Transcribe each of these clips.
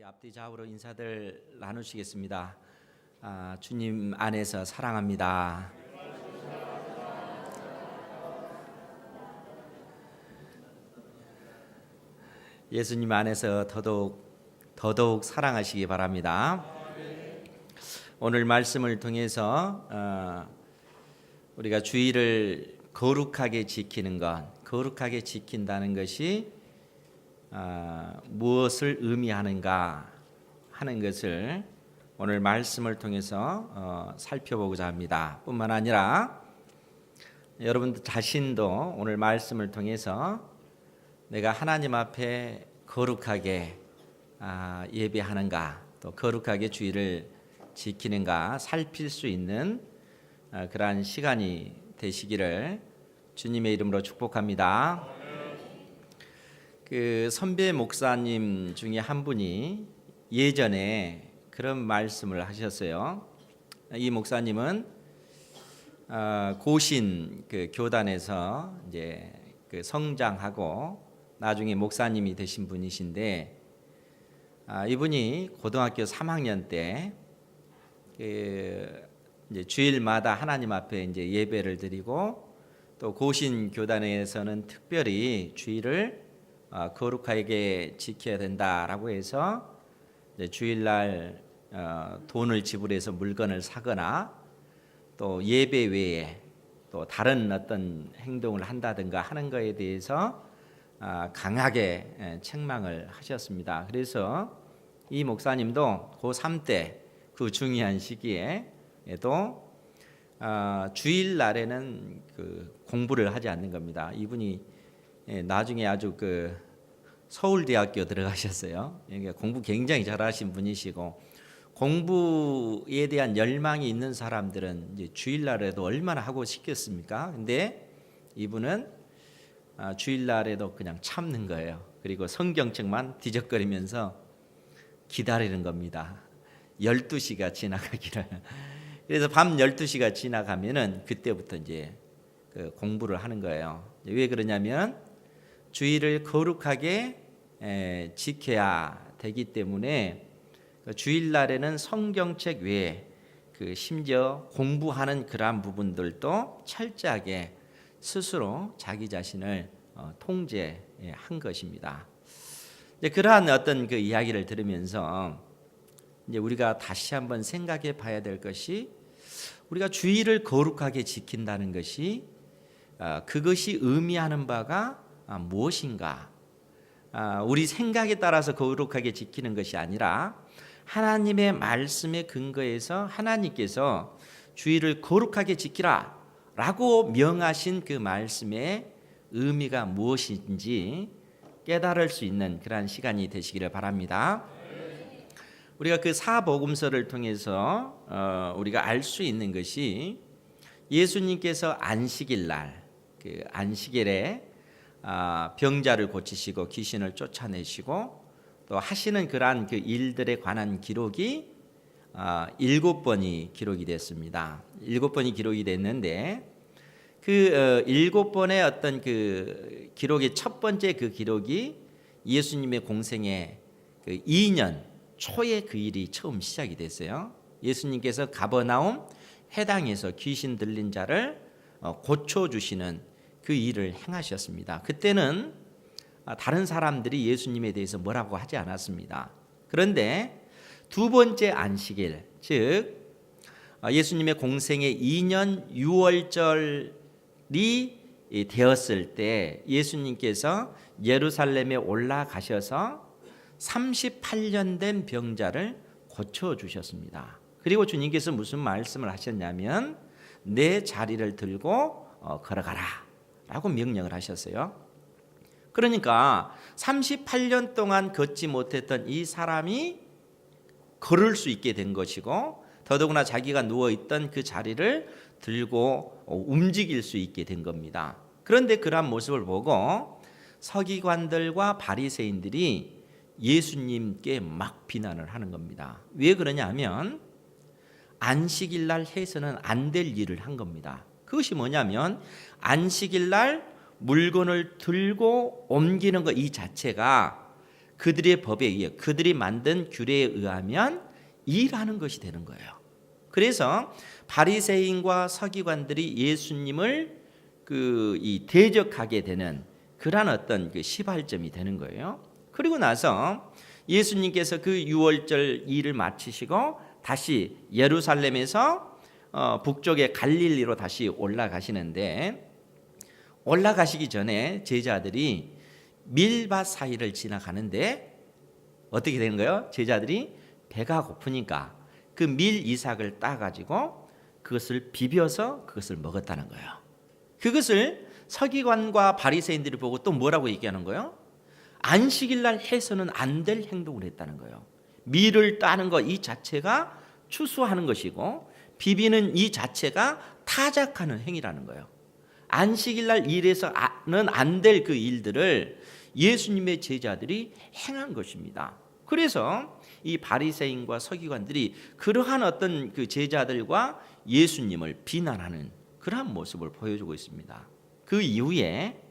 앞뒤 좌우로 인사들 나누시겠습니다. 주님 안에서 사랑합니다. 예수님 안에서 더더욱 사랑하시기 바랍니다. 오늘 말씀을 통해서 우리가 주의를 거룩하게 지키는 것, 거룩하게 지킨다는 것이 무엇을 의미하는가 하는 것을 오늘 말씀을 통해서 살펴보고자 합니다. 뿐만 아니라 여러분 자신도 오늘 말씀을 통해서 내가 하나님 앞에 거룩하게 예배하는가, 또 거룩하게 주의를 지키는가 살필 수 있는 그러한 시간이 되시기를 주님의 이름으로 축복합니다. 그 선배 목사님 중에 한 분이 예전에 그런 말씀을 하셨어요. 이 목사님은 고신 그 교단에서 이제 그 성장하고 나중에 목사님이 되신 분이신데, 이분이 고등학교 3학년 때 이제 주일마다 하나님 앞에 이제 예배를 드리고, 또 고신 교단에서는 특별히 주일을 거룩하게 지켜야 된다라고 해서 이제 주일날 돈을 지불해서 물건을 사거나 또 예배 외에 또 다른 어떤 행동을 한다든가 하는 것에 대해서 강하게 책망을 하셨습니다. 그래서 이 목사님도 고3 때 그 중요한 시기에도 주일날에는 그 공부를 하지 않는 겁니다. 이분이 나중에 아주 그 서울대학교 들어가셨어요. 공부 굉장히 잘하신 분이시고, 공부에 대한 열망이 있는 사람들은 이제 주일날에도 얼마나 하고 싶겠습니까? 근데 이분은 주일날에도 그냥 참는 거예요. 그리고 성경책만 뒤적거리면서 기다리는 겁니다. 12시가 지나가기를. 그래서 밤 12시가 지나가면은 그때부터 이제 그 공부를 하는 거예요. 왜 그러냐면 주일을 거룩하게 지켜야 되기 때문에 주일날에는 성경책 외에 그 심지어 공부하는 그러한 부분들도 철저하게 스스로 자기 자신을 통제한 것입니다. 그러한 어떤 그 이야기를 들으면서 이제 우리가 다시 한번 생각해 봐야 될 것이, 우리가 주일을 거룩하게 지킨다는 것이 그것이 의미하는 바가 무엇인가? 우리 생각에 따라서 거룩하게 지키는 것이 아니라 하나님의 말씀에 근거해서 하나님께서 주일을 거룩하게 지키라 라고 명하신 그 말씀의 의미가 무엇인지 깨달을 수 있는 그러한 시간이 되시기를 바랍니다. 우리가 그 사복음서를 통해서 우리가 알 수 있는 것이, 예수님께서 안식일 날, 그 안식일에 병자를 고치시고 귀신을 쫓아내시고 또 하시는 그러한 그 일들에 관한 기록이 7번이 기록이 됐습니다. 7번이 기록이 됐는데, 그 7번의 어떤 그 기록의 첫 번째 그 기록이 예수님의 공생의 그 2년 초에 그 일이 처음 시작이 됐어요. 예수님께서 가버나움 회당에서 귀신 들린 자를 고쳐주시는 그 일을 행하셨습니다. 그때는 다른 사람들이 예수님에 대해서 뭐라고 하지 않았습니다. 그런데 두 번째 안식일, 즉 예수님의 공생의 2년 6월절이 되었을 때 예수님께서 예루살렘에 올라가셔서 38년 된 병자를 고쳐주셨습니다. 그리고 주님께서 무슨 말씀을 하셨냐면, 내 자리를 들고 걸어가라 라고 명령을 하셨어요. 그러니까 38년 동안 걷지 못했던 이 사람이 걸을 수 있게 된 것이고, 더더구나 자기가 누워있던 그 자리를 들고 움직일 수 있게 된 겁니다. 그런데 그러한 모습을 보고 서기관들과 바리새인들이 예수님께 막 비난을 하는 겁니다. 왜 그러냐면 안식일 날 해서는 안 될 일을 한 겁니다. 그것이 뭐냐면 안식일 날 물건을 들고 옮기는 것 이 자체가 그들의 법에 의해 그들이 만든 규례에 의하면 일하는 것이 되는 거예요. 그래서 바리새인과 서기관들이 예수님을 이 대적하게 되는 그러한 어떤 그 시발점이 되는 거예요. 그리고 나서 예수님께서 그 유월절 일을 마치시고 다시 예루살렘에서 북쪽의 갈릴리로 다시 올라가시는데, 올라가시기 전에 제자들이 밀밭 사이를 지나가는데 어떻게 되는 거예요? 제자들이 배가 고프니까 그 밀 이삭을 따가지고 그것을 비벼서 그것을 먹었다는 거예요. 그것을 서기관과 바리새인들이 보고 또 뭐라고 얘기하는 거예요? 안식일 날 해서는 안 될 행동을 했다는 거예요. 밀을 따는 것 이 자체가 추수하는 것이고 비비는 이 자체가 타작하는 행위라는 거예요. 안식일 날 일해서는 안 될 그 일들을 예수님의 제자들이 행한 것입니다. 그래서 이 바리새인과 서기관들이 그러한 어떤 그 제자들과 예수님을 비난하는 그러한 모습을 보여주고 있습니다. 그 이후에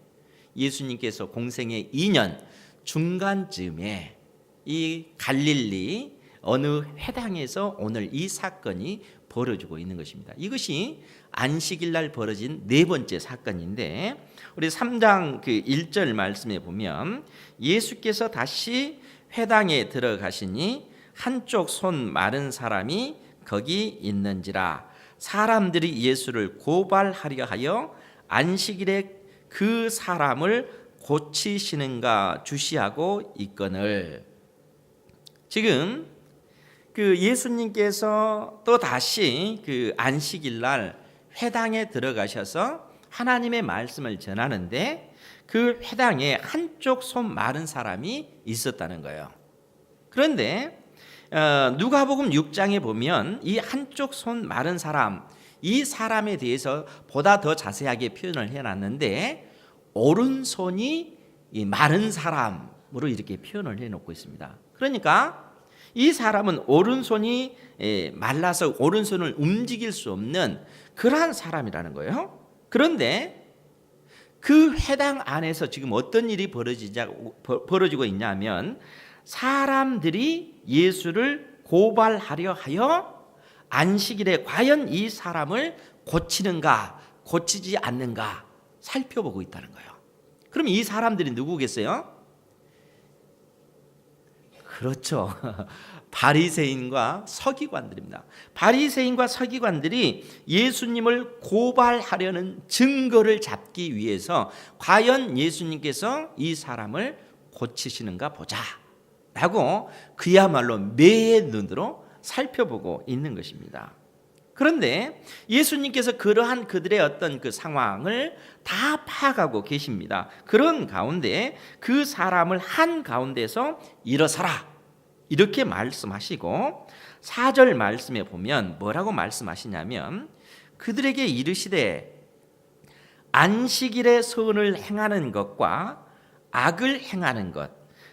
예수님께서 공생의 2년 중간쯤에 이 갈릴리 어느 회당에서 오늘 이 사건이 벌어지고 있는 것입니다. 이것이 안식일 날 벌어진 네 번째 사건인데, 우리 3장 그 1절 말씀에 보면 예수께서 다시 회당에 들어가시니 한쪽 손 마른 사람이 거기 있는지라. 사람들이 예수를 고발하려 하여 안식일에 그 사람을 고치시는가 주시하고 있거늘. 지금 그 예수님께서 또 다시 그 안식일 날 회당에 들어가셔서 하나님의 말씀을 전하는데 그 회당에 한쪽 손 마른 사람이 있었다는 거예요. 그런데 누가복음 6장에 보면 이 한쪽 손 마른 사람, 이 사람에 대해서 보다 더 자세하게 표현을 해놨는데 오른손이 이 마른 사람으로 이렇게 표현을 해놓고 있습니다. 그러니까 이 사람은 오른손이 말라서 오른손을 움직일 수 없는 그러한 사람이라는 거예요. 그런데 그 회당 안에서 지금 어떤 일이 벌어지고 있냐면 사람들이 예수를 고발하려 하여 안식일에 과연 이 사람을 고치는가 고치지 않는가 살펴보고 있다는 거예요. 그럼 이 사람들이 누구겠어요? 그렇죠. 바리새인과 서기관들입니다. 바리새인과 서기관들이 예수님을 고발하려는 증거를 잡기 위해서 과연 예수님께서 이 사람을 고치시는가 보자 라고 그야말로 매의 눈으로 살펴보고 있는 것입니다. 그런데 예수님께서 그러한 그들의 어떤 그 상황을 다 파악하고 계십니다. 그런 가운데 그 사람을 한 가운데서 일어서라 이렇게 말씀하시고 4절 말씀에 보면 뭐라고 말씀하시냐면 그들에게 이르시되 안식일에 선을 행하는 것과 악을 행하는 것,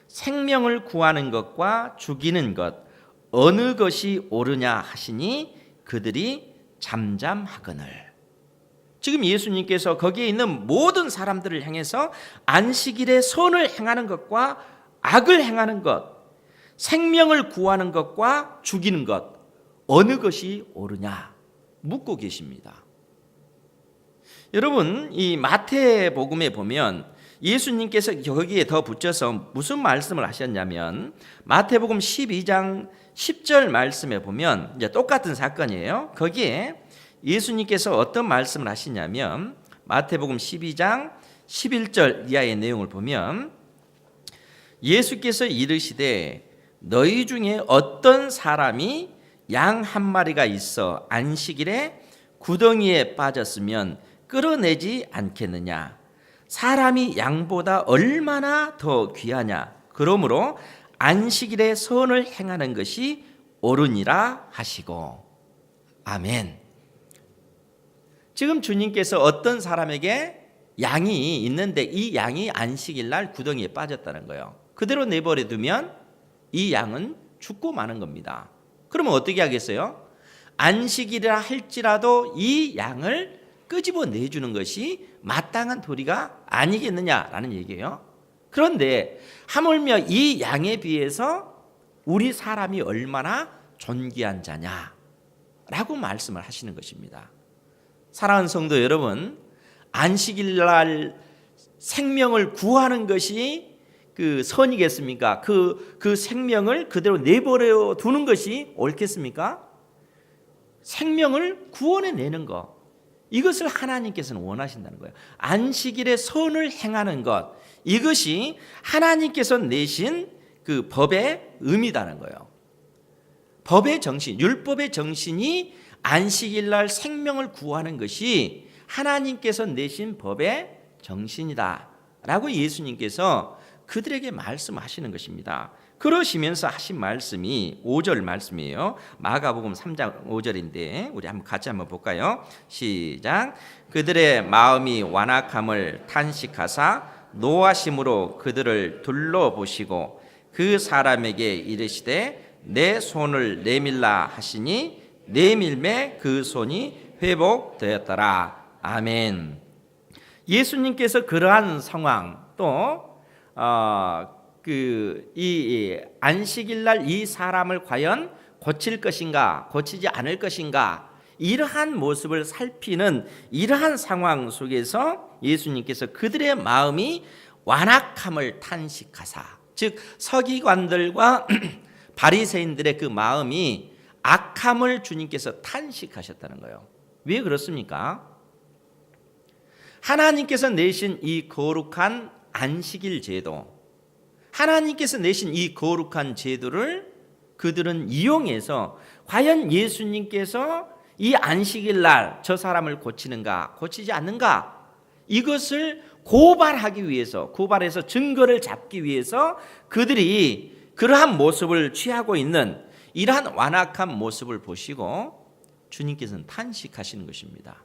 생명을 구하는 것과 죽이는 것 어느 것이 옳으냐 하시니 그들이 잠잠하거늘. 지금 예수님께서 거기에 있는 모든 사람들을 향해서 안식일에 선을 행하는 것과 악을 행하는 것, 생명을 구하는 것과 죽이는 것 어느 것이 옳으냐 묻고 계십니다. 여러분, 이 마태복음에 보면 예수님께서 여기에 더 붙여서 무슨 말씀을 하셨냐면 마태복음 12장 10절 말씀에 보면 이제 똑같은 사건이에요. 거기에 예수님께서 어떤 말씀을 하시냐면 마태복음 12장 11절 이하의 내용을 보면 예수께서 이르시되 너희 중에 어떤 사람이 양 한 마리가 있어 안식일에 구덩이에 빠졌으면 끌어내지 않겠느냐. 사람이 양보다 얼마나 더 귀하냐. 그러므로 안식일에 선을 행하는 것이 옳으니라 하시고. 아멘. 지금 주님께서 어떤 사람에게 양이 있는데 이 양이 안식일 날 구덩이에 빠졌다는 거예요. 그대로 내버려 두면 이 양은 죽고 마는 겁니다. 그러면 어떻게 하겠어요? 안식일이라 할지라도 이 양을 끄집어 내주는 것이 마땅한 도리가 아니겠느냐라는 얘기예요. 그런데 하물며 이 양에 비해서 우리 사람이 얼마나 존귀한 자냐라고 말씀을 하시는 것입니다. 사랑하는 성도 여러분, 안식일 날 생명을 구하는 것이 그 선이겠습니까? 그 생명을 그대로 내버려 두는 것이 옳겠습니까? 생명을 구원해내는 것, 이것을 하나님께서는 원하신다는 거예요. 안식일에 선을 행하는 것, 이것이 하나님께서 내신 그 법의 의미다는 거예요. 법의 정신, 율법의 정신이 안식일 날 생명을 구하는 것이 하나님께서 내신 법의 정신이다 라고 예수님께서 그들에게 말씀하시는 것입니다. 그러시면서 하신 말씀이 5절 말씀이에요. 마가복음 3장 5절인데 우리 같이 한번 볼까요? 시작. 그들의 마음이 완악함을 탄식하사 노하심으로 그들을 둘러보시고 그 사람에게 이르시되 내 손을 내밀라 하시니 내밀매 그 손이 회복되었더라. 아멘. 예수님께서 그러한 상황 또 이 안식일 날 이 사람을 과연 고칠 것인가 고치지 않을 것인가 이러한 모습을 살피는 이러한 상황 속에서 예수님께서 그들의 마음이 완악함을 탄식하사, 즉 서기관들과 바리새인들의 그 마음이 악함을 주님께서 탄식하셨다는 거예요. 왜 그렇습니까? 하나님께서 내신 이 거룩한 안식일 제도, 하나님께서 내신 이 거룩한 제도를 그들은 이용해서 과연 예수님께서 이 안식일 날 저 사람을 고치는가 고치지 않는가 이것을 고발하기 위해서, 고발해서 증거를 잡기 위해서 그들이 그러한 모습을 취하고 있는 이러한 완악한 모습을 보시고 주님께서는 탄식하시는 것입니다.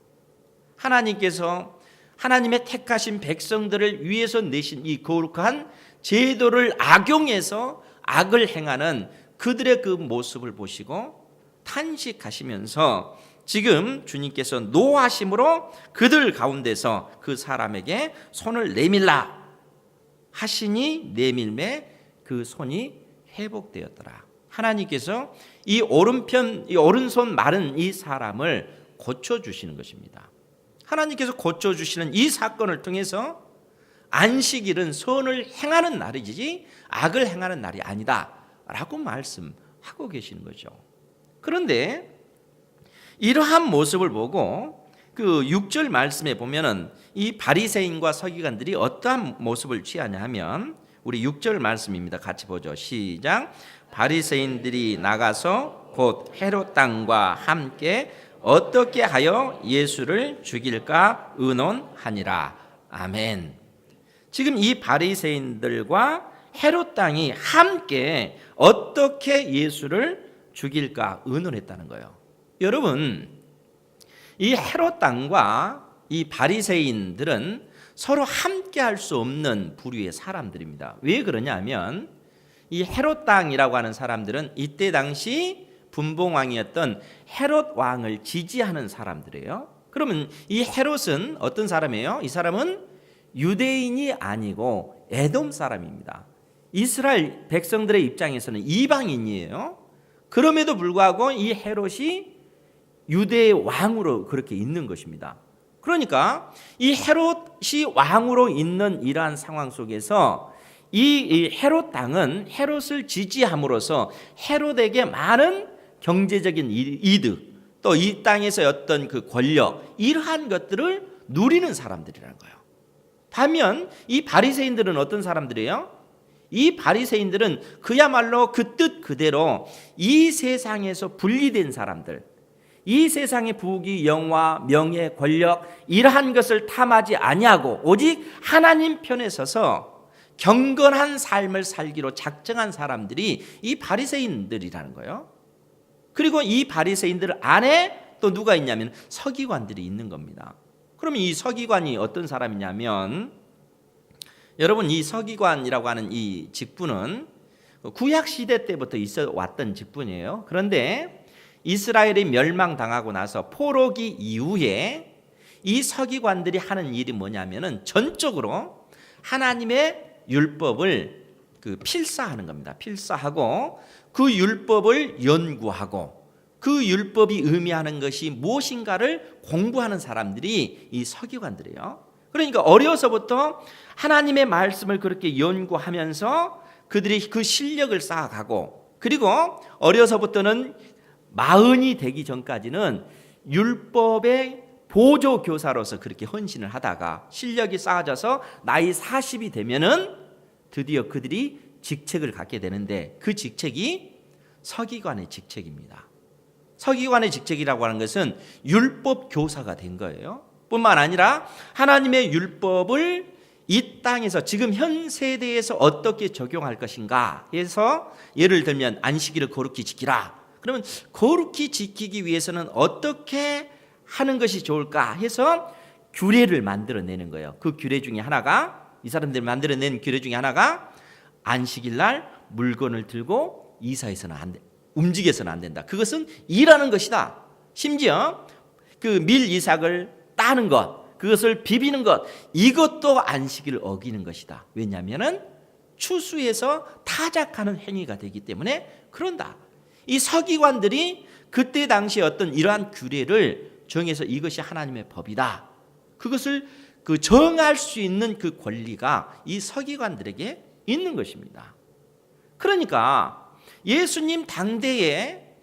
하나님께서 하나님의 택하신 백성들을 위해서 내신 이 거룩한 제도를 악용해서 악을 행하는 그들의 그 모습을 보시고 탄식하시면서 지금 주님께서 노하심으로 그들 가운데서 그 사람에게 손을 내밀라 하시니 내밀매 그 손이 회복되었더라. 하나님께서 이 오른손 마른 이 사람을 고쳐주시는 것입니다. 하나님께서 고쳐주시는 이 사건을 통해서 안식일은 선을 행하는 날이지 악을 행하는 날이 아니다 라고 말씀하고 계시는 거죠. 그런데 이러한 모습을 보고 그 6절 말씀에 보면은 이 바리새인과 서기관들이 어떠한 모습을 취하냐 하면 우리 6절 말씀입니다. 같이 보죠. 시작. 바리새인들이 나가서 곧 헤롯 왕과 함께 어떻게 하여 예수를 죽일까 의논하니라. 아멘. 지금 이 바리새인들과 헤롯 왕이 함께 어떻게 예수를 죽일까 의논했다는 거예요. 여러분, 이 헤롯 왕과 이 바리새인들은 서로 함께 할 수 없는 부류의 사람들입니다. 왜 그러냐면 이 헤롯 왕이라고 하는 사람들은 이때 당시 분봉왕이었던 헤롯 왕을 지지하는 사람들이에요. 그러면 이 헤롯은 어떤 사람이에요? 이 사람은 유대인이 아니고 에돔 사람입니다. 이스라엘 백성들의 입장에서는 이방인이에요. 그럼에도 불구하고 이 헤롯이 유대의 왕으로 그렇게 있는 것입니다. 그러니까 이 헤롯이 왕으로 있는 이러한 상황 속에서 이 헤롯 당은 헤롯을 지지함으로써 헤롯에게 많은 경제적인 이득, 또 이 땅에서 어떤 그 권력, 이러한 것들을 누리는 사람들이라는 거예요. 반면 이 바리새인들은 어떤 사람들이에요? 이 바리새인들은 그야말로 그 뜻 그대로 이 세상에서 분리된 사람들, 이 세상의 부귀, 영화, 명예, 권력 이러한 것을 탐하지 아니하고 오직 하나님 편에 서서 경건한 삶을 살기로 작정한 사람들이 이 바리새인들이라는 거예요. 그리고 이 바리새인들 안에 또 누가 있냐면 서기관들이 있는 겁니다. 그러면 이 서기관이 어떤 사람이냐면, 여러분 이 서기관이라고 하는 이 직분은 구약 시대 때부터 있어 왔던 직분이에요. 그런데 이스라엘이 멸망당하고 나서 포로기 이후에 이 서기관들이 하는 일이 뭐냐면은 전적으로 하나님의 율법을 필사하는 겁니다. 필사하고 그 율법을 연구하고 그 율법이 의미하는 것이 무엇인가를 공부하는 사람들이 이 서기관들이에요. 그러니까 어려서부터 하나님의 말씀을 그렇게 연구하면서 그들이 그 실력을 쌓아가고, 그리고 어려서부터는 마흔이 되기 전까지는 율법의 보조 교사로서 그렇게 헌신을 하다가 실력이 쌓아져서 나이 40이 되면은 드디어 그들이 직책을 갖게 되는데, 그 직책이 서기관의 직책입니다. 서기관의 직책이라고 하는 것은 율법 교사가 된 거예요. 뿐만 아니라 하나님의 율법을 이 땅에서 지금 현 세대에서 어떻게 적용할 것인가 해서, 예를 들면 안식일을 거룩히 지키라. 그러면 거룩히 지키기 위해서는 어떻게 하는 것이 좋을까 해서 규례를 만들어내는 거예요. 그 규례 중에 하나가, 이 사람들이 만들어낸 규례 중에 하나가 안식일 날 물건을 들고 이사해서는 안 돼, 움직여서는 안 된다. 그것은 일하는 것이다. 심지어 그 밀 이삭을 따는 것, 그것을 비비는 것, 이것도 안식일을 어기는 것이다. 왜냐하면은 추수해서 타작하는 행위가 되기 때문에 그런다. 이 서기관들이 그때 당시에 어떤 이러한 규례를 정해서 이것이 하나님의 법이다, 그것을 정할 수 있는 그 권리가 이 서기관들에게 있는 것입니다. 그러니까 예수님 당대에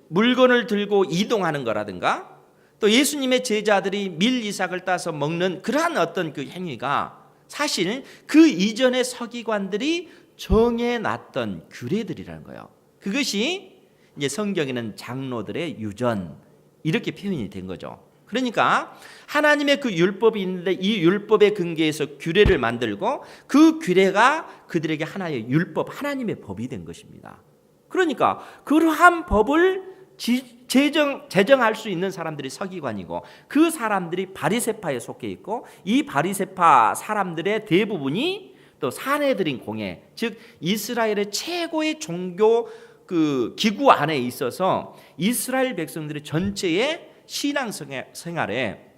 물건을 들고 이동하는 거라든가, 또 예수님의 제자들이 밀 이삭을 따서 먹는 그러한 어떤 그 행위가 사실 그 이전의 서기관들이 정해놨던 규례들이라는 거예요. 그것이 이제 성경에는 장로들의 유전, 이렇게 표현이 된 거죠. 그러니까 하나님의 그 율법이 있는데 이 율법의 근거에서 규례를 만들고 그 규례가 그들에게 하나의 율법, 하나님의 법이 된 것입니다. 그러니까 그러한 법을 제정할 수 있는 사람들이 서기관이고, 그 사람들이 바리새파에 속해 있고, 이 바리새파 사람들의 대부분이 또 사내들인 공회, 즉 이스라엘의 최고의 종교 기구 안에 있어서 이스라엘 백성들의 전체의 신앙 생활에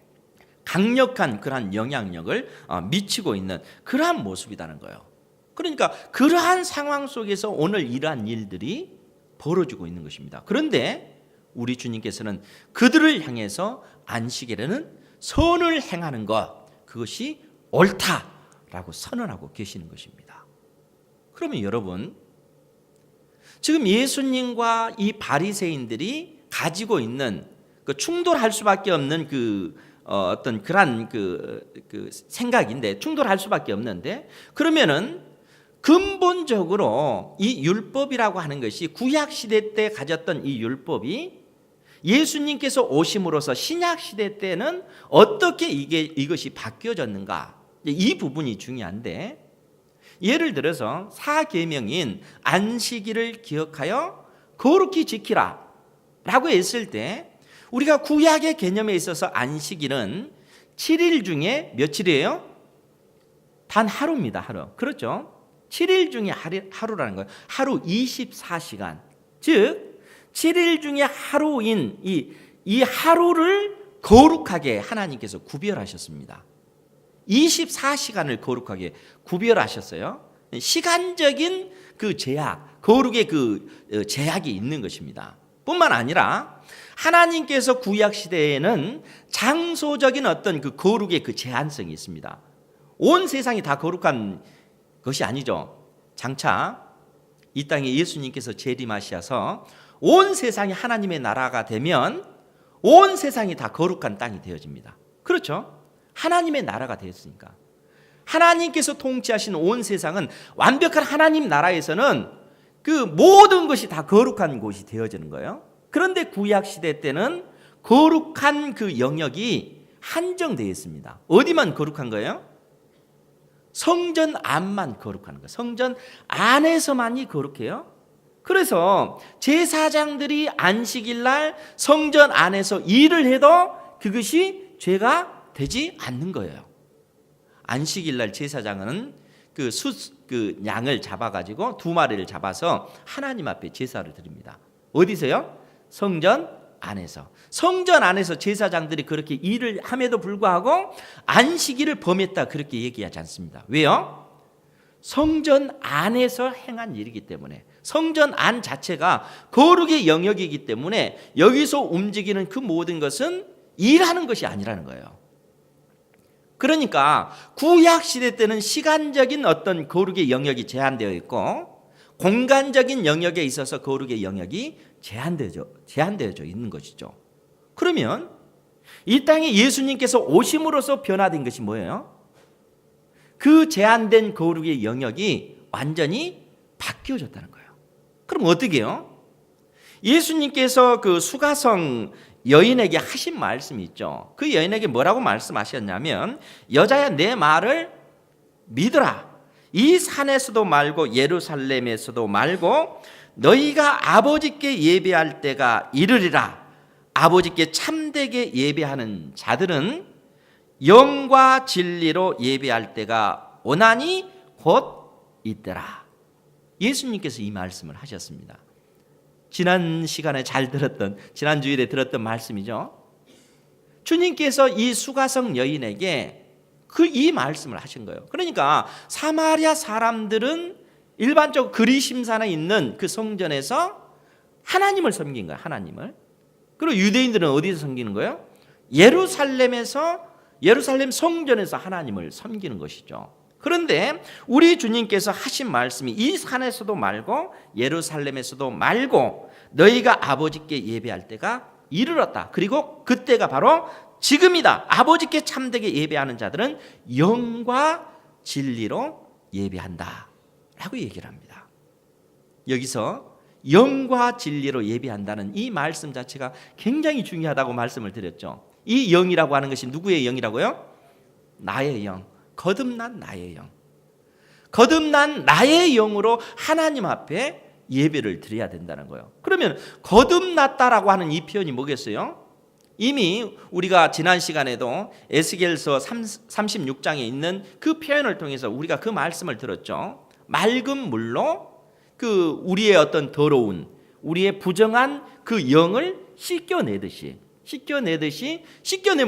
강력한 그러한 영향력을 미치고 있는 그러한 모습이라는 거예요. 그러니까 그러한 상황 속에서 오늘 이러한 일들이 벌어지고 있는 것입니다. 그런데 우리 주님께서는 그들을 향해서 안식일에는 선을 행하는 것, 그것이 옳다라고 선언하고 계시는 것입니다. 그러면 여러분, 지금 예수님과 이 바리새인들이 가지고 있는 충돌할 수밖에 없는 어떤 그러한 생각인데, 충돌할 수밖에 없는데, 그러면은 근본적으로 이 율법이라고 하는 것이 구약 시대 때 가졌던 이 율법이 예수님께서 오심으로써 신약 시대 때는 어떻게 이것이 바뀌어졌는가, 이 부분이 중요한데, 예를 들어서 사계명인 안식일을 기억하여 거룩히 지키라 라고 했을 때, 우리가 구약의 개념에 있어서 안식일은 7일 중에 며칠이에요? 단 하루입니다. 하루. 그렇죠? 7일 중에 하루라는 거예요. 하루 24시간. 즉 7일 중에 하루인 이 하루를 거룩하게 하나님께서 구별하셨습니다. 24시간을 거룩하게 구별하셨어요. 시간적인 그 제약, 거룩의 제약이 있는 것입니다. 뿐만 아니라 하나님께서 구약 시대에는 장소적인 어떤 거룩의 제한성이 있습니다. 온 세상이 다 거룩한 것이 아니죠. 장차 이 땅에 예수님께서 재림하셔서 온 세상이 하나님의 나라가 되면 온 세상이 다 거룩한 땅이 되어집니다. 그렇죠? 하나님의 나라가 되었으니까. 하나님께서 통치하신 온 세상은 완벽한 하나님 나라에서는 모든 것이 다 거룩한 곳이 되어지는 거예요. 그런데 구약 시대 때는 거룩한 영역이 한정되어 있습니다. 어디만 거룩한 거예요? 성전 안만 거룩한 거예요. 성전 안에서만이 거룩해요. 그래서 제사장들이 안식일 날 성전 안에서 일을 해도 그것이 죄가 되지 않는 거예요. 안식일 날 제사장은 양을 잡아가지고 2마리를 잡아서 하나님 앞에 제사를 드립니다. 어디서요? 성전 안에서. 성전 안에서 제사장들이 그렇게 일을 함에도 불구하고 안식일을 범했다 그렇게 얘기하지 않습니다. 왜요? 성전 안에서 행한 일이기 때문에, 성전 안 자체가 거룩의 영역이기 때문에 여기서 움직이는 그 모든 것은 일하는 것이 아니라는 거예요. 그러니까 구약 시대 때는 시간적인 어떤 거룩의 영역이 제한되어 있고 공간적인 영역에 있어서 거룩의 영역이 제한되어져 있는 것이죠. 그러면 이 땅에 예수님께서 오심으로써 변화된 것이 뭐예요? 그 제한된 거룩의 영역이 완전히 바뀌어졌다는 거예요. 그럼 어떻게 해요? 예수님께서 그 수가성 여인에게 하신 말씀이 있죠. 그 여인에게 뭐라고 말씀하셨냐면, 여자야 내 말을 믿으라. 이 산에서도 말고 예루살렘에서도 말고 너희가 아버지께 예배할 때가 이르리라. 아버지께 참되게 예배하는 자들은 영과 진리로 예배할 때가 오나니 곧 이때라. 예수님께서 이 말씀을 하셨습니다. 지난 시간에 지난 주일에 들었던 말씀이죠. 주님께서 이 수가성 여인에게 이 말씀을 하신 거예요. 그러니까 사마리아 사람들은 일반적으로 그리심산에 있는 그 성전에서 하나님을 섬긴 거예요. 하나님을. 그리고 유대인들은 어디서 섬기는 거예요? 예루살렘 성전에서 하나님을 섬기는 것이죠. 그런데 우리 주님께서 하신 말씀이 이 산에서도 말고 예루살렘에서도 말고 너희가 아버지께 예배할 때가 이르렀다. 그리고 그때가 바로 지금이다. 아버지께 참되게 예배하는 자들은 영과 진리로 예배한다 라고 얘기를 합니다. 여기서 영과 진리로 예배한다는 이 말씀 자체가 굉장히 중요하다고 말씀을 드렸죠. 이 영이라고 하는 것이 누구의 영이라고요? 나의 영, 거듭난 나의 영. 거듭난 나의 영으로 하나님 앞에 예배를 드려야 된다는 거예요. 그러면 거듭났다라고 하는 이 표현이 뭐겠어요? 이미 우리가 지난 시간에도 에스겔서 36장에 있는 그 표현을 통해서 우리가 그 말씀을 들었죠. 맑은 물로 그 우리의 어떤 더러운, 우리의 부정한 그 영을 씻겨내면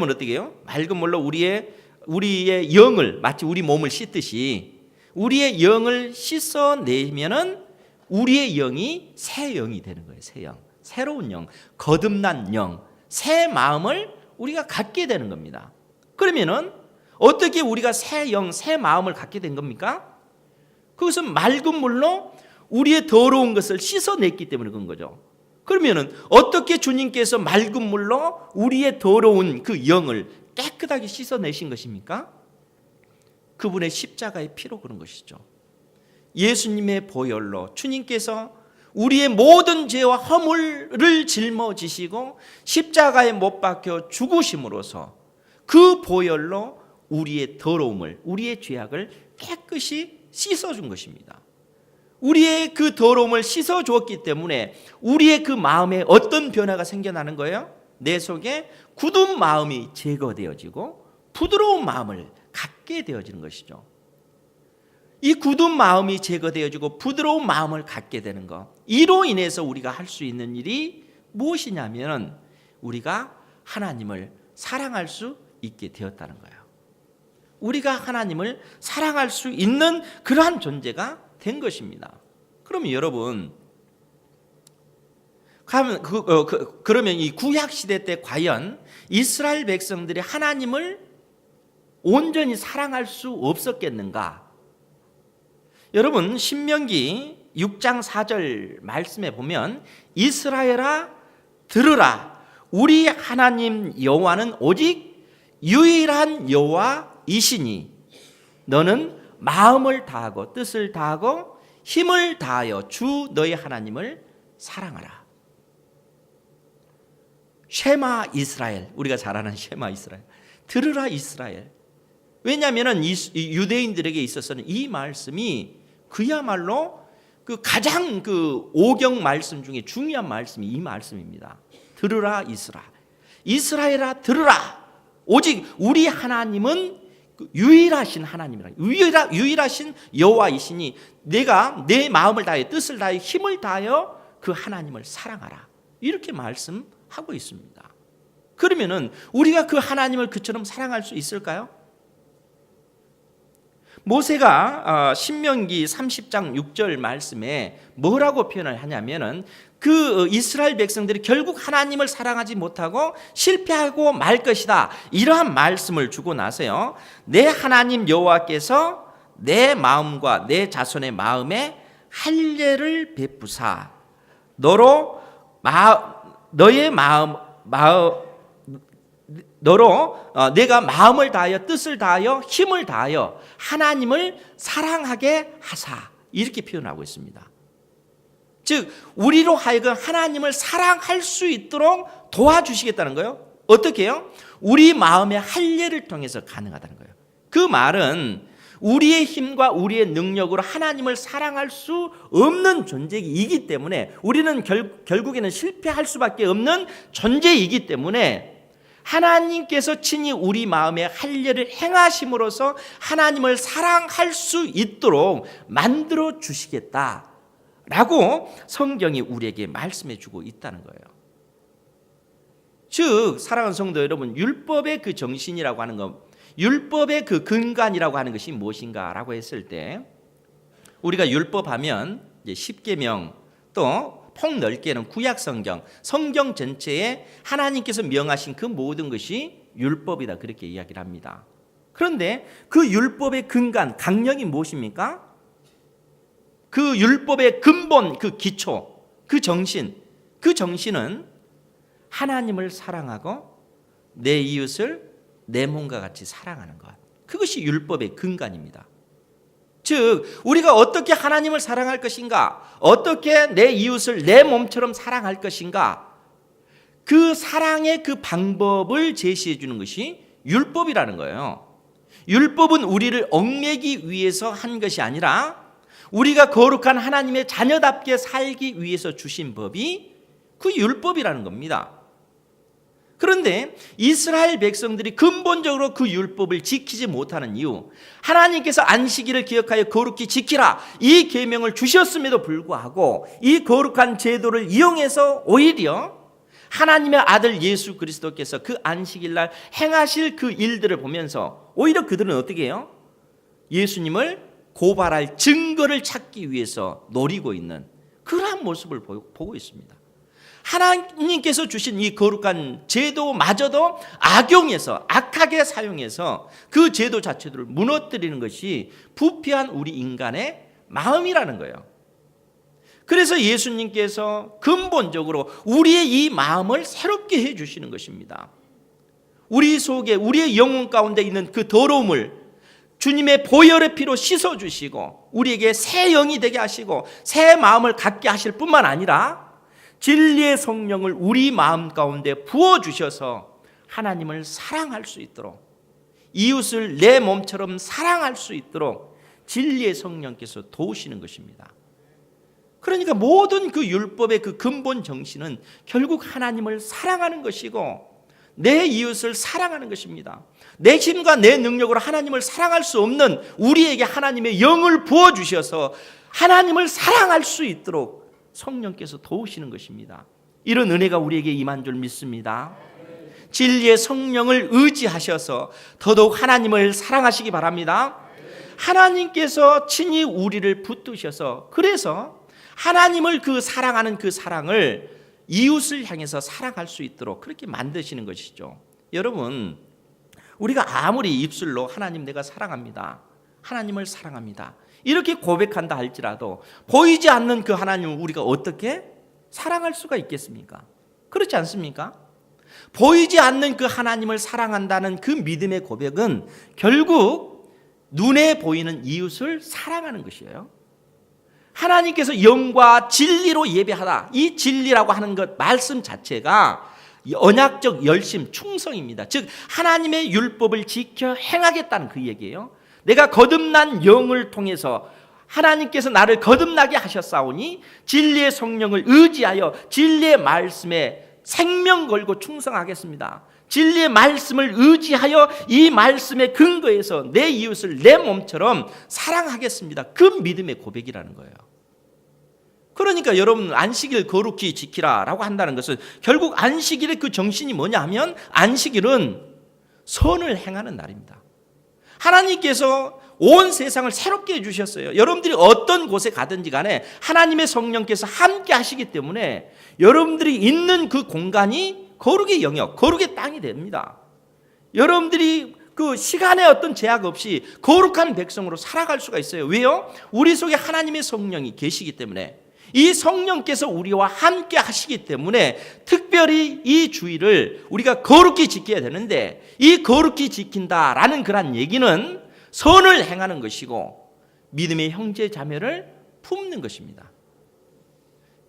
어떻게 해요? 맑은 물로 우리의 영을, 마치 우리 몸을 씻듯이 우리의 영을 씻어내면은 우리의 영이 새 영이 되는 거예요. 새 영, 새로운 영, 거듭난 영, 새 마음을 우리가 갖게 되는 겁니다. 그러면은 어떻게 우리가 새 영, 새 마음을 갖게 된 겁니까? 그것은 맑은 물로 우리의 더러운 것을 씻어냈기 때문에 그런 거죠. 그러면은 어떻게 주님께서 맑은 물로 우리의 더러운 그 영을 깨끗하게 씻어내신 것입니까? 그분의 십자가의 피로 그런 것이죠. 예수님의 보혈로 주님께서 우리의 모든 죄와 허물을 짊어지시고 십자가에 못 박혀 죽으심으로써 그 보혈로 우리의 더러움을, 우리의 죄악을 깨끗이 씻어준 것입니다. 우리의 그 더러움을 씻어주었기 때문에 우리의 그 마음에 어떤 변화가 생겨나는 거예요? 내 속에 굳은 마음이 제거되어지고 부드러운 마음을 갖게 되어지는 것이죠. 이 굳은 마음이 제거되어지고 부드러운 마음을 갖게 되는 것, 이로 인해서 우리가 할 수 있는 일이 무엇이냐면 우리가 하나님을 사랑할 수 있게 되었다는 거예요. 우리가 하나님을 사랑할 수 있는 그러한 존재가 된 것입니다. 그러면 여러분, 그러면 이 구약 시대 때 과연 이스라엘 백성들이 하나님을 온전히 사랑할 수 없었겠는가? 여러분, 신명기 6장 4절 말씀에 보면 이스라엘아 들으라, 우리 하나님 여호와는 오직 유일한 여호와이시니 너는 마음을 다하고 뜻을 다하고 힘을 다하여 주 너희 하나님을 사랑하라. 쉐마 이스라엘, 우리가 잘 아는 쉐마 이스라엘, 들으라 이스라엘. 왜냐하면 유대인들에게 있어서는 이 말씀이 그야말로 그 가장 그 오경 말씀 중에 중요한 말씀이 이 말씀입니다. 들으라 이스라엘아 들으라. 오직 우리 하나님은 유일하신 하나님이라, 유일하신 여호와이시니 내가 내 마음을 다해 뜻을 다해 힘을 다하여 그 하나님을 사랑하라. 이렇게 말씀하고 하고 있습니다. 그러면은 우리가 그 하나님을 그처럼 사랑할 수 있을까요? 모세가 신명기 30장 6절 말씀에 뭐라고 표현을 하냐면은 그 이스라엘 백성들이 결국 하나님을 사랑하지 못하고 실패하고 말 것이다, 이러한 말씀을 주고 나서요, 내 하나님 여호와께서 내 마음과 내 자손의 마음에 할례를 베푸사 내가 마음을 다하여 뜻을 다하여 힘을 다하여 하나님을 사랑하게 하사, 이렇게 표현하고 있습니다. 즉 우리로 하여금 하나님을 사랑할 수 있도록 도와주시겠다는 거예요. 어떻게 해요? 우리 마음의 할례를 통해서 가능하다는 거예요. 그 말은 우리의 힘과 우리의 능력으로 하나님을 사랑할 수 없는 존재이기 때문에, 우리는 결국에는 실패할 수밖에 없는 존재이기 때문에 하나님께서 친히 우리 마음에 할례를 행하심으로써 하나님을 사랑할 수 있도록 만들어 주시겠다라고 성경이 우리에게 말씀해 주고 있다는 거예요. 즉 사랑하는 성도 여러분, 율법의 그 정신이라고 하는 것, 율법의 그 근간이라고 하는 것이 무엇인가라고 했을 때, 우리가 율법하면 이제 십계명, 또 폭넓게는 구약 성경 전체에 하나님께서 명하신 그 모든 것이 율법이다, 그렇게 이야기를 합니다. 그런데 그 율법의 근간, 강령이 무엇입니까? 그 율법의 근본, 그 기초, 그 정신은 하나님을 사랑하고 내 이웃을 내 몸과 같이 사랑하는 것, 그것이 율법의 근간입니다. 즉 우리가 어떻게 하나님을 사랑할 것인가, 어떻게 내 이웃을 내 몸처럼 사랑할 것인가, 그 사랑의 그 방법을 제시해 주는 것이 율법이라는 거예요. 율법은 우리를 얽매기 위해서 한 것이 아니라 우리가 거룩한 하나님의 자녀답게 살기 위해서 주신 법이 그 율법이라는 겁니다. 그런데 이스라엘 백성들이 근본적으로 그 율법을 지키지 못하는 이유, 하나님께서 안식일을 기억하여 거룩히 지키라, 이 계명을 주셨음에도 불구하고 이 거룩한 제도를 이용해서 오히려 하나님의 아들 예수 그리스도께서 그 안식일날 행하실 그 일들을 보면서 오히려 그들은 어떻게 해요? 예수님을 고발할 증거를 찾기 위해서 노리고 있는 그러한 모습을 보고 있습니다. 하나님께서 주신 이 거룩한 제도마저도 악용해서, 악하게 사용해서 그 제도 자체를 무너뜨리는 것이 부패한 우리 인간의 마음이라는 거예요. 그래서 예수님께서 근본적으로 우리의 이 마음을 새롭게 해주시는 것입니다. 우리 속에, 우리의 영혼 가운데 있는 그 더러움을 주님의 보혈의 피로 씻어주시고 우리에게 새 영이 되게 하시고 새 마음을 갖게 하실 뿐만 아니라 진리의 성령을 우리 마음 가운데 부어주셔서 하나님을 사랑할 수 있도록, 이웃을 내 몸처럼 사랑할 수 있도록 진리의 성령께서 도우시는 것입니다. 그러니까 모든 그 율법의 그 근본 정신은 결국 하나님을 사랑하는 것이고 내 이웃을 사랑하는 것입니다. 내 힘과 내 능력으로 하나님을 사랑할 수 없는 우리에게 하나님의 영을 부어주셔서 하나님을 사랑할 수 있도록 성령께서 도우시는 것입니다. 이런 은혜가 우리에게 임한 줄 믿습니다. 진리의 성령을 의지하셔서 더더욱 하나님을 사랑하시기 바랍니다. 하나님께서 친히 우리를 붙드셔서, 그래서 하나님을 그 사랑하는 그 사랑을 이웃을 향해서 사랑할 수 있도록 그렇게 만드시는 것이죠. 여러분, 우리가 아무리 입술로 하나님 내가 사랑합니다, 하나님을 사랑합니다 이렇게 고백한다 할지라도 보이지 않는 그 하나님을 우리가 어떻게 사랑할 수가 있겠습니까? 그렇지 않습니까? 보이지 않는 그 하나님을 사랑한다는 그 믿음의 고백은 결국 눈에 보이는 이웃을 사랑하는 것이에요. 하나님께서 영과 진리로 예배하라, 이 진리라고 하는 것 말씀 자체가 언약적 열심, 충성입니다. 즉 하나님의 율법을 지켜 행하겠다는 그 얘기예요. 내가 거듭난 영을 통해서 하나님께서 나를 거듭나게 하셨사오니 진리의 성령을 의지하여 진리의 말씀에 생명 걸고 충성하겠습니다. 진리의 말씀을 의지하여 이 말씀의 근거에서 내 이웃을 내 몸처럼 사랑하겠습니다. 그 믿음의 고백이라는 거예요. 그러니까 그러니까 여러분 안식일 거룩히 지키라라고 한다는 것은 결국 안식일의 그 정신이 뭐냐 하면 안식일은 선을 행하는 날입니다. 하나님께서 온 세상을 새롭게 해주셨어요. 여러분들이 어떤 곳에 가든지 간에 하나님의 성령께서 함께 하시기 때문에 여러분들이 있는 그 공간이 거룩의 영역, 거룩의 땅이 됩니다. 여러분들이 그 시간에 어떤 제약 없이 거룩한 백성으로 살아갈 수가 있어요. 왜요? 우리 속에 하나님의 성령이 계시기 때문에, 이 성령께서 우리와 함께 하시기 때문에 특별히 이 주일을 우리가 거룩히 지켜야 되는데, 이 거룩히 지킨다라는 그런 얘기는 선을 행하는 것이고 믿음의 형제 자매를 품는 것입니다.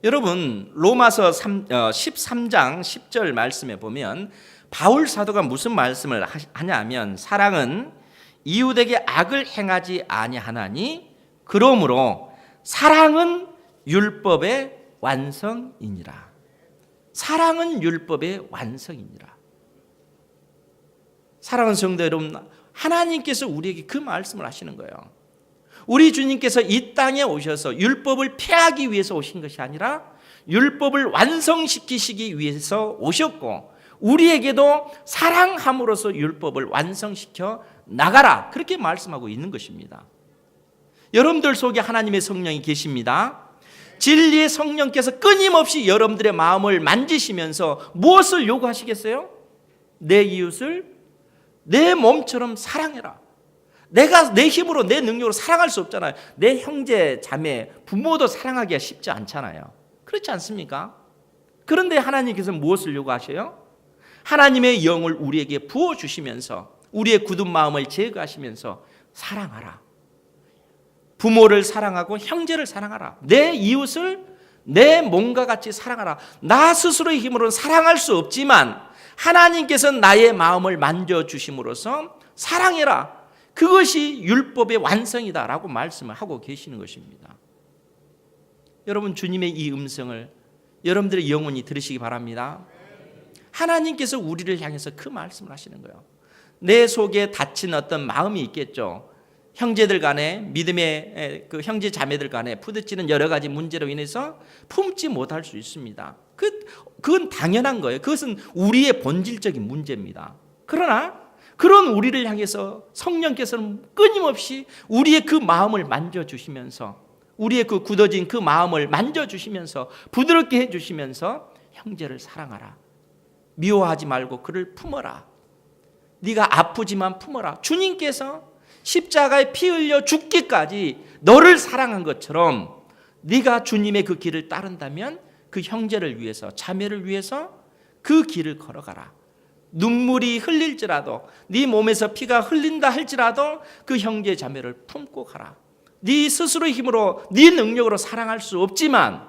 여러분 로마서 13장 10절 말씀에 보면 바울 사도가 무슨 말씀을 하냐면, 사랑은 이웃에게 악을 행하지 아니하나니 그러므로 사랑은 율법의 완성이니라. 사랑은 율법의 완성이니라. 사랑하는 성도 여러분, 하나님께서 우리에게 그 말씀을 하시는 거예요. 우리 주님께서 이 땅에 오셔서 율법을 폐하기 위해서 오신 것이 아니라 율법을 완성시키시기 위해서 오셨고, 우리에게도 사랑함으로써 율법을 완성시켜 나가라, 그렇게 말씀하고 있는 것입니다. 여러분들 속에 하나님의 성령이 계십니다. 진리의 성령께서 끊임없이 여러분들의 마음을 만지시면서 무엇을 요구하시겠어요? 내 이웃을 내 몸처럼 사랑해라. 내가 내 힘으로 내 능력으로 사랑할 수 없잖아요. 내 형제 자매 부모도 사랑하기가 쉽지 않잖아요. 그렇지 않습니까? 그런데 하나님께서 무엇을 요구하셔요? 하나님의 영을 우리에게 부어주시면서 우리의 굳은 마음을 제거하시면서 사랑하라. 부모를 사랑하고 형제를 사랑하라. 내 이웃을 내 몸과 같이 사랑하라. 나 스스로의 힘으로는 사랑할 수 없지만 하나님께서 나의 마음을 만져주심으로써 사랑해라. 그것이 율법의 완성이다라고 말씀을 하고 계시는 것입니다. 여러분 주님의 이 음성을 여러분들의 영혼이 들으시기 바랍니다. 하나님께서 우리를 향해서 그 말씀을 하시는 거예요. 내 속에 닫힌 어떤 마음이 있겠죠. 형제들 간에, 믿음의 그 형제 자매들 간에 부딪히는 여러 가지 문제로 인해서 품지 못할 수 있습니다. 그건 당연한 거예요. 그것은 우리의 본질적인 문제입니다. 그러나 그런 우리를 향해서 성령께서는 끊임없이 우리의 그 마음을 만져주시면서, 우리의 그 굳어진 그 마음을 만져주시면서 부드럽게 해주시면서 형제를 사랑하라. 미워하지 말고 그를 품어라. 네가 아프지만 품어라. 주님께서 십자가에 피 흘려 죽기까지 너를 사랑한 것처럼 네가 주님의 그 길을 따른다면 그 형제를 위해서, 자매를 위해서 그 길을 걸어가라. 눈물이 흘릴지라도, 네 몸에서 피가 흘린다 할지라도 그 형제 자매를 품고 가라. 네 스스로의 힘으로, 네 능력으로 사랑할 수 없지만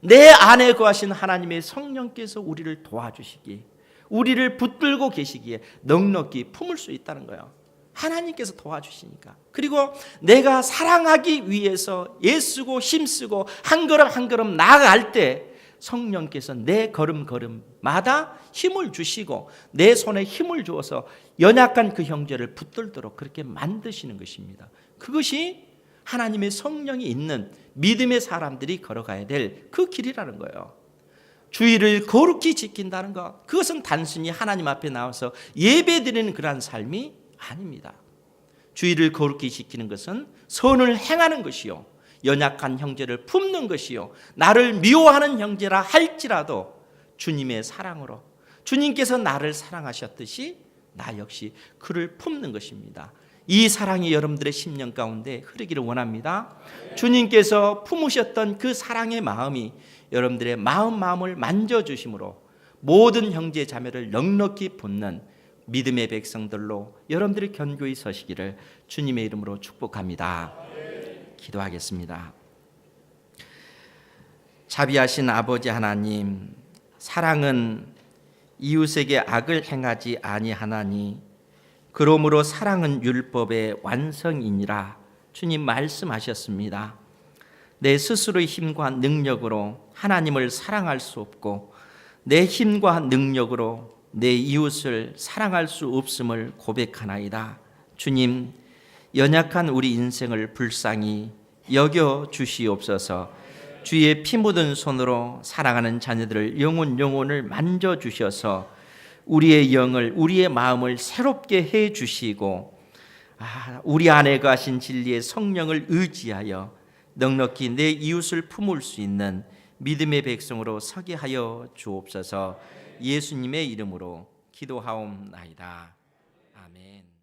내 안에 거하신 하나님의 성령께서 우리를 도와주시기, 우리를 붙들고 계시기에 넉넉히 품을 수 있다는 거예요. 하나님께서 도와주시니까. 그리고 내가 사랑하기 위해서 애쓰고 힘쓰고 한 걸음 한 걸음 나아갈 때 성령께서 내 걸음걸음마다 힘을 주시고 내 손에 힘을 주어서 연약한 그 형제를 붙들도록 그렇게 만드시는 것입니다. 그것이 하나님의 성령이 있는 믿음의 사람들이 걸어가야 될 그 길이라는 거예요. 주일을 거룩히 지킨다는 것, 그것은 단순히 하나님 앞에 나와서 예배드리는 그러한 삶이 아닙니다. 주일을 거룩히 지키는 것은 선을 행하는 것이요, 연약한 형제를 품는 것이요, 나를 미워하는 형제라 할지라도 주님의 사랑으로, 주님께서 나를 사랑하셨듯이 나 역시 그를 품는 것입니다. 이 사랑이 여러분들의 심령 가운데 흐르기를 원합니다. 주님께서 품으셨던 그 사랑의 마음이 여러분들의 마음을 만져주심으로 모든 형제 자매를 넉넉히 품는 믿음의 백성들로 여러분들이 견고히 서시기를 주님의 이름으로 축복합니다. 기도하겠습니다. 자비하신 아버지 하나님, 사랑은 이웃에게 악을 행하지 아니하나니 그러므로 사랑은 율법의 완성이니라. 주님 말씀하셨습니다. 내 스스로의 힘과 능력으로 하나님을 사랑할 수 없고 내 힘과 능력으로 내 이웃을 사랑할 수 없음을 고백하나이다. 주님, 연약한 우리 인생을 불쌍히 여겨 주시옵소서. 주의 피 묻은 손으로 사랑하는 자녀들을 영혼을 만져 주셔서 우리의 영을, 우리의 마음을 새롭게 해 주시고 우리 안에 가신 진리의 성령을 의지하여 넉넉히 내 이웃을 품을 수 있는 믿음의 백성으로 서게 하여 주옵소서. 예수님의 이름으로 기도하옵나이다. 아멘.